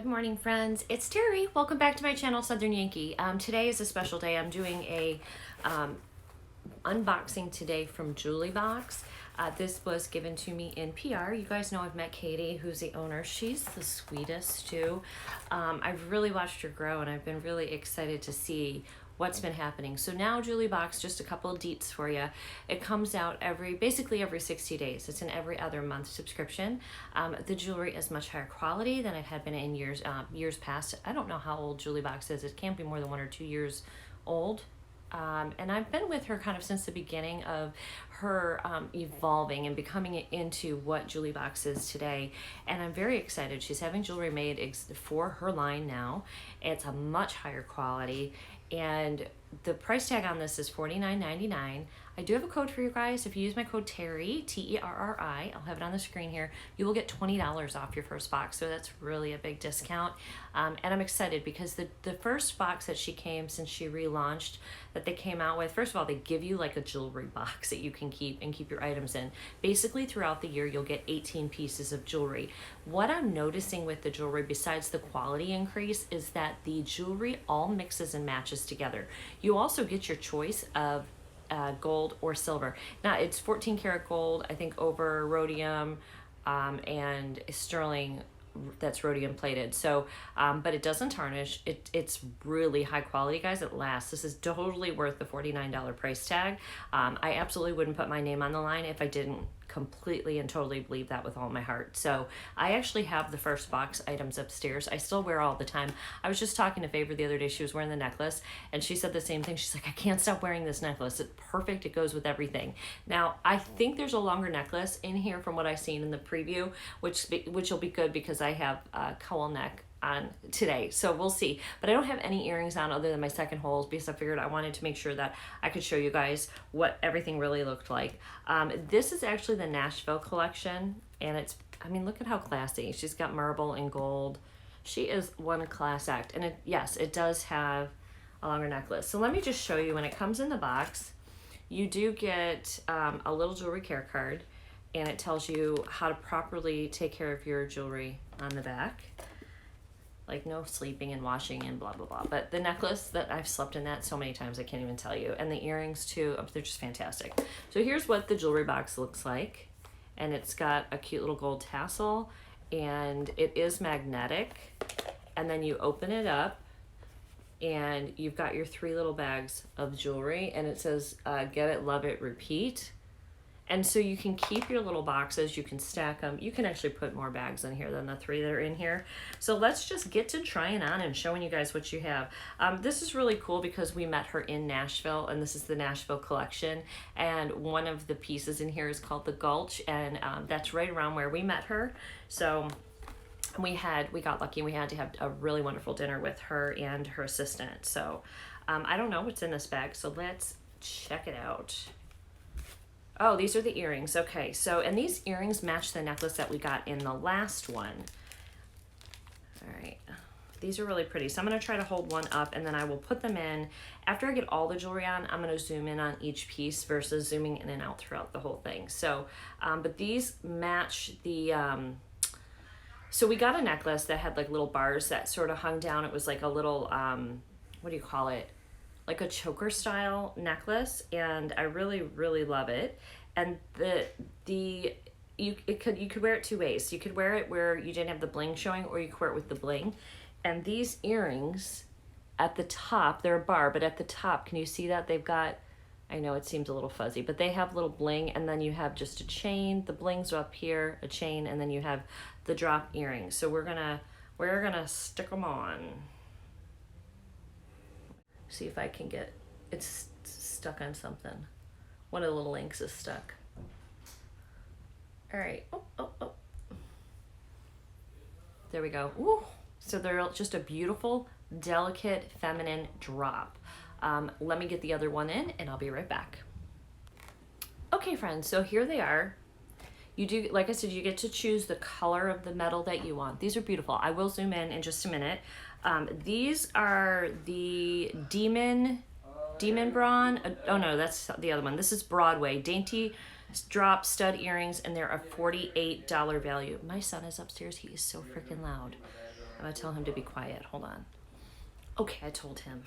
Good morning, friends. It's Terry. Welcome back to my channel, Southern Yankee. Today is a special day. I'm doing a unboxing today from Jewlybox. This was given to me in PR. You guys know I've met Katie, who's the owner. She's the sweetest too. I've really watched her grow, and I've been really excited to see what's been happening. So now Jewlybox, just a couple of deets for you. It comes out basically every 60 days. It's an every other month subscription. The jewelry is much higher quality than it had been in years past. I don't know how old Jewlybox is. It can't be more than 1 or 2 years old. And I've been with her kind of since the beginning of her evolving and becoming into what Jewlybox is today. And I'm very excited. She's having jewelry made for her line now. It's a much higher quality. And the price tag on this is $49.99. I do have a code for you guys. If you use my code TERRI, T-E-R-R-I, I'll have it on the screen here, you will get $20 off your first box. So that's really a big discount. And I'm excited because the first box that she came since she relaunched, that they came out with, first of all, they give you like a jewelry box that you can keep your items in. Basically, throughout the year, you'll get 18 pieces of jewelry. What I'm noticing with the jewelry, besides the quality increase, is that the jewelry all mixes and matches together. You also get your choice of gold or silver. Now it's 14 karat gold, I think, over rhodium, and sterling that's rhodium plated. So but it doesn't tarnish. It's really high quality, guys. It lasts. This is totally worth the $49 price tag. I absolutely wouldn't put my name on the line if I didn't completely and totally believe that with all my heart. So I actually have the first box items upstairs. I still wear all the time. I was just talking to Favor the other day. She was wearing the necklace and she said the same thing. She's like, I can't stop wearing this necklace. It's perfect. It goes with everything. Now I think there's a longer necklace in here from what I've seen in the preview, which will be good because I have a cowl neck on today, so we'll see. But I don't have any earrings on other than my second holes because I figured I wanted to make sure that I could show you guys what everything really looked like. This is actually the Nashville collection, and it's, I mean, look at how classy. She's got marble and gold. She is one class act, and yes, it does have a longer necklace. So let me just show you. When it comes in the box, you do get a little jewelry care card, and it tells you how to properly take care of your jewelry on the back. Like no sleeping and washing and blah, blah, blah. But the necklace, that I've slept in that so many times, I can't even tell you. And the earrings too, they're just fantastic. So here's what the jewelry box looks like. And it's got a cute little gold tassel, and it is magnetic. And then you open it up and you've got your 3 little bags of jewelry, and it says, get it, love it, repeat. And so you can keep your little boxes, you can stack them. You can actually put more bags in here than the 3 that are in here. So let's just get to trying on and showing you guys what you have. This is really cool because we met her in Nashville, and this is the Nashville collection. And one of the pieces in here is called the Gulch, and that's right around where we met her. So we got lucky, and we had to have a really wonderful dinner with her and her assistant. So I don't know what's in this bag, so let's check it out. Oh, these are the earrings. Okay, so, and these earrings match the necklace that we got in the last one. All right, these are really pretty. So I'm gonna try to hold one up, and then I will put them in. After I get all the jewelry on, I'm gonna zoom in on each piece versus zooming in and out throughout the whole thing. So, but these match the, so we got a necklace that had like little bars that sort of hung down. It was like a little, what do you call it? Like a choker style necklace, and I really, really love it. And you could wear it 2 ways. You could wear it where you didn't have the bling showing, or you could wear it with the bling. And these earrings at the top, they're a bar, but at the top, can you see that they've got, I know it seems a little fuzzy, but they have little bling, and then you have just a chain. The blings are up here, a chain, and then you have the drop earrings. So we're gonna stick them on. See if I can get, it's stuck on something. One of the little links is stuck. All right, oh. There we go. Woo. So they're just a beautiful, delicate, feminine drop. Let me get the other one in, and I'll be right back. Okay, friends, so here they are. You do, like I said, you get to choose the color of the metal that you want. These are beautiful. I will zoom in just a minute. These are the Demon Brawn. Oh no, that's the other one. This is Broadway. Dainty drop stud earrings, and they're a $48 value. My son is upstairs. He is so freaking loud. I'm gonna tell him to be quiet. Hold on. Okay, I told him.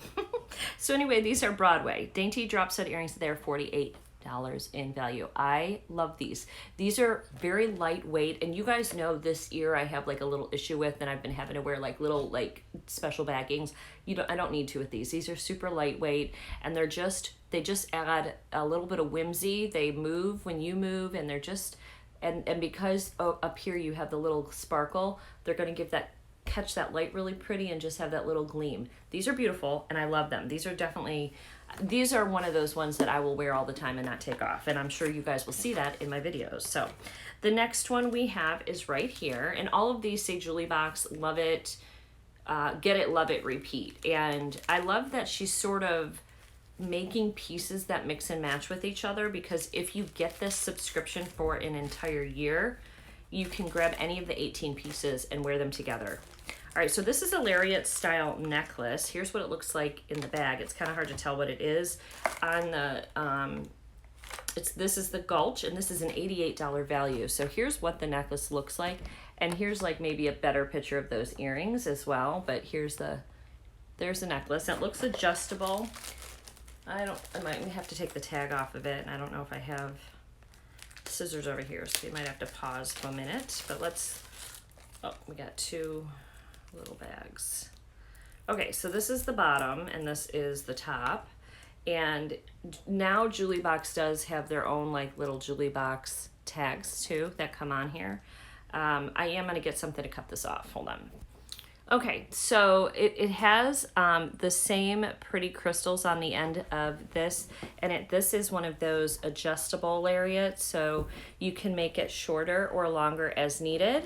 So anyway, these are Broadway. Dainty drop set earrings. They're $48 in value. I love these. These are very lightweight, and you guys know this ear I have like a little issue with, and I've been having to wear like little like special baggings. I don't need to with these. These are super lightweight, and they just add a little bit of whimsy. They move when you move, and they're just and because up here you have the little sparkle, they're going to catch that light really pretty and just have that little gleam. These are beautiful and I love them. These are one of those ones that I will wear all the time and not take off, and I'm sure you guys will see that in my videos. So the next one we have is right here, and all of these say Jewlybox, love it, get it, love it, repeat. And I love that she's sort of making pieces that mix and match with each other, because if you get this subscription for an entire year, you can grab any of the 18 pieces and wear them together. All right, so this is a lariat style necklace. Here's what it looks like in the bag. It's kind of hard to tell what it is. On the, this is the Gulch, and this is an $88 value. So here's what the necklace looks like. And here's like maybe a better picture of those earrings as well. But there's the necklace. It looks adjustable. I might have to take the tag off of it, and I don't know if I have scissors over here, so you might have to pause for a minute. But we got two little bags. Okay, so this is the bottom and this is the top, and now Jewlybox does have their own like little Jewlybox tags too that come on here. I am gonna get something to cut this off. Hold on. Okay, so it has the same pretty crystals on the end of this, and this is one of those adjustable lariats, so you can make it shorter or longer as needed.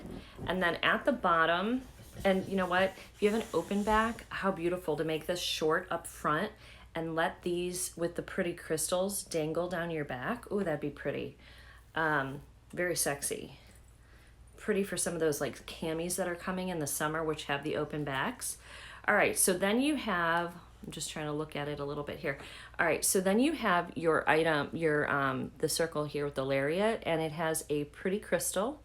And then at the bottom, and you know what, if you have an open back, how beautiful to make this short up front and let these with the pretty crystals dangle down your back. Ooh, that'd be pretty. Very sexy. Pretty for some of those like camis that are coming in the summer, which have the open backs. All right, so then you have, I'm just trying to look at it a little bit here. All right, so then you have your item, the circle here with the lariat, and it has a pretty crystal,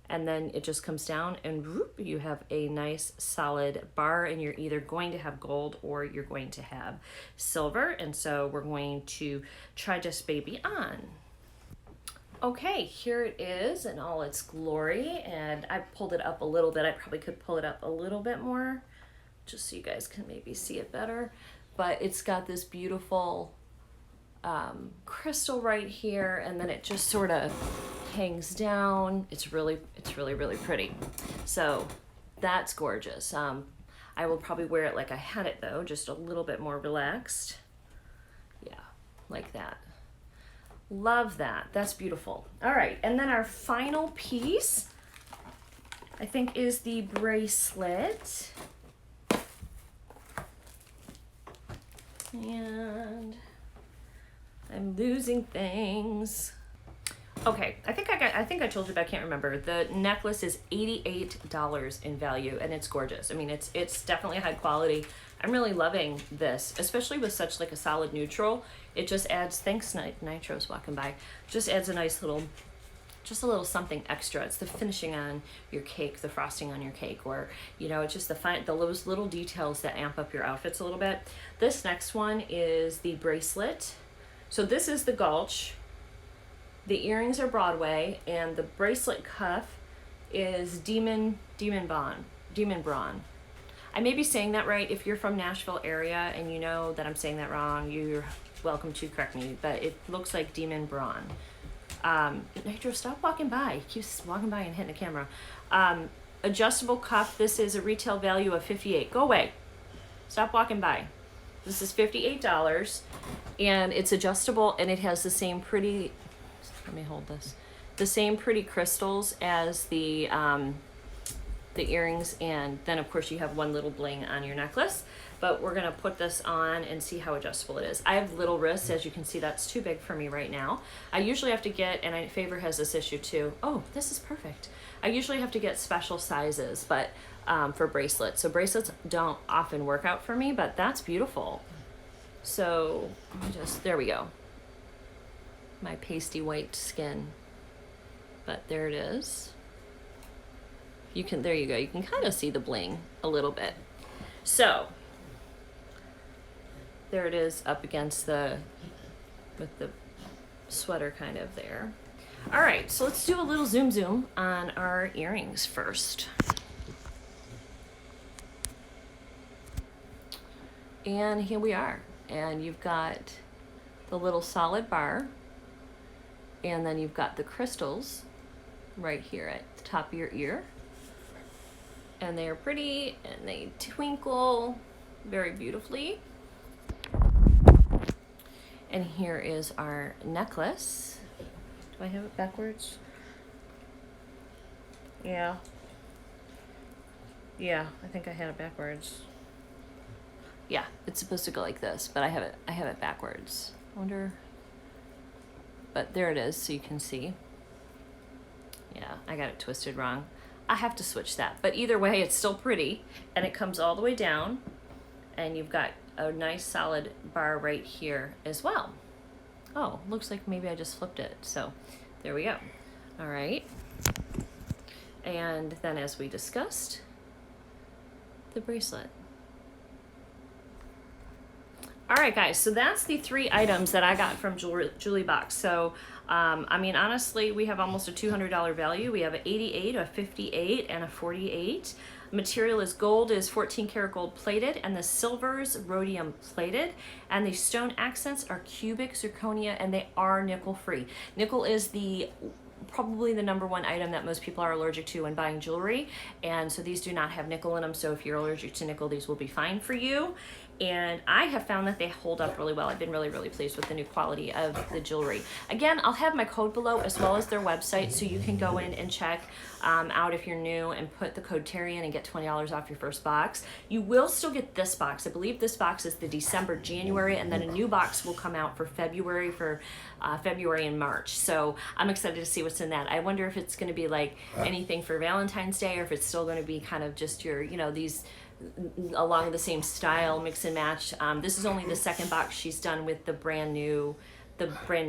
and then it just comes down and whoop, you have a nice solid bar, and you're either going to have gold or you're going to have silver. And so we're going to try this baby on. Okay, here it is in all its glory, and I pulled it up a little bit. I probably could pull it up a little bit more just so you guys can maybe see it better. But it's got this beautiful crystal right here, and then it just sort of hangs down. It's really pretty. So that's gorgeous. I will probably wear it like I had it though, just a little bit more relaxed. Yeah, like that. Love that. That's beautiful. All right, and then our final piece, I think, is the bracelet. And I'm losing things. Okay, I think I told you, but I can't remember. The necklace is $88 in value, and it's gorgeous. I mean, it's definitely high quality. I'm really loving this, especially with such like a solid neutral. It just adds, thanks Nitro's walking by, just adds a nice little, just a little something extra. It's the finishing on your cake, the frosting on your cake, or, you know, it's just those little details that amp up your outfits a little bit. This next one is the bracelet. So this is the Gulch. The earrings are Broadway, and the bracelet cuff is Demon Brawn. I may be saying that right. If you're from Nashville area and you know that I'm saying that wrong, you're welcome to correct me, but it looks like Demon Brawn. Nitro, stop walking by. He keeps walking by and hitting the camera. Adjustable cuff. This is a retail value of $58. Go away. Stop walking by. This is $58, and it's adjustable, and it has the same pretty, let me hold this, the same pretty crystals as the earrings, and then of course you have one little bling on your necklace. But we're gonna put this on and see how adjustable it is. I have little wrists, as you can see. That's too big for me right now. I usually have to get, and Favor has this issue too. Oh, this is perfect. I usually have to get special sizes, but for bracelets. So bracelets don't often work out for me, but that's beautiful. So there we go. My pasty white skin, but there it is. You can, there you go. You can kind of see the bling a little bit. So there it is up against the, with the sweater kind of there. All right, so let's do a little zoom on our earrings first. And here we are. And you've got the little solid bar, and then you've got the crystals right here at the top of your ear. And they're pretty, and they twinkle very beautifully. And here is our necklace. Do I have it backwards? Yeah. Yeah, I think I had it backwards. Yeah, it's supposed to go like this, but I have it backwards. I wonder, but there it is, so you can see. Yeah, I got it twisted wrong. I have to switch that, but either way, it's still pretty, and it comes all the way down, and you've got a nice solid bar right here as well. Oh, looks like maybe I just flipped it, so there we go. All right, and then as we discussed, the bracelet. All right, guys, so that's the 3 items that I got from Jewlybox. So, I mean, honestly, we have almost a $200 value. We have an 88, a 58, and a 48. Material is gold, is 14 karat gold plated, and the silver's rhodium plated. And the stone accents are cubic zirconia, and they are nickel free. Nickel is probably the #1 item that most people are allergic to when buying jewelry, and so these do not have nickel in them. So if you're allergic to nickel, these will be fine for you. And I have found that they hold up really well. I've been really, really pleased with the new quality of the jewelry. Again, I'll have my code below as well as their website, so you can go in and check out if you're new and put the code TERRI in and get $20 off your first box. You will still get this box. I believe this box is the December, January, and then a new box will come out for February, February and March. So I'm excited to see what's in that. I wonder if it's going to be like anything for Valentine's Day, or if it's still going to be kind of just your, you know, these along the same style, mix and match. This is only the 2nd box she's done with the brand new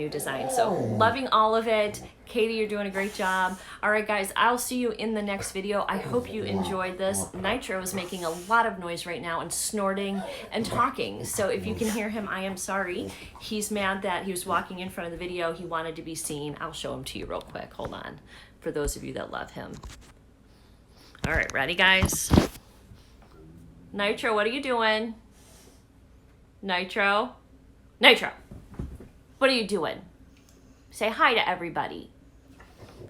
design. So loving all of it. Katie, you're doing a great job. All right, guys, I'll see you in the next video. I hope you enjoyed this. Nitro is making a lot of noise right now and snorting and talking. So if you can hear him, I am sorry. He's mad that he was walking in front of the video. He wanted to be seen. I'll show him to you real quick. Hold on. For those of you that love him. All right, ready, guys? Nitro, what are you doing? Nitro? Nitro! What are you doing? Say hi to everybody.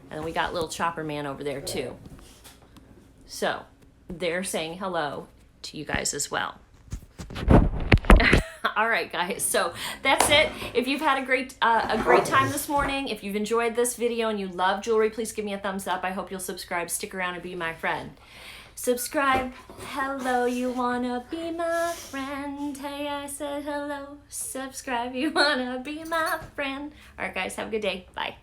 And then we got little Chopper Man over there too. So, they're saying hello to you guys as well. All right, guys, so that's it. If you've had a great time this morning, if you've enjoyed this video and you love jewelry, please give me a thumbs up. I hope you'll subscribe, stick around, and be my friend. Subscribe. Hello, you wanna be my friend? Hey, I said hello. Subscribe, you wanna be my friend. All right, guys, have a good day. Bye.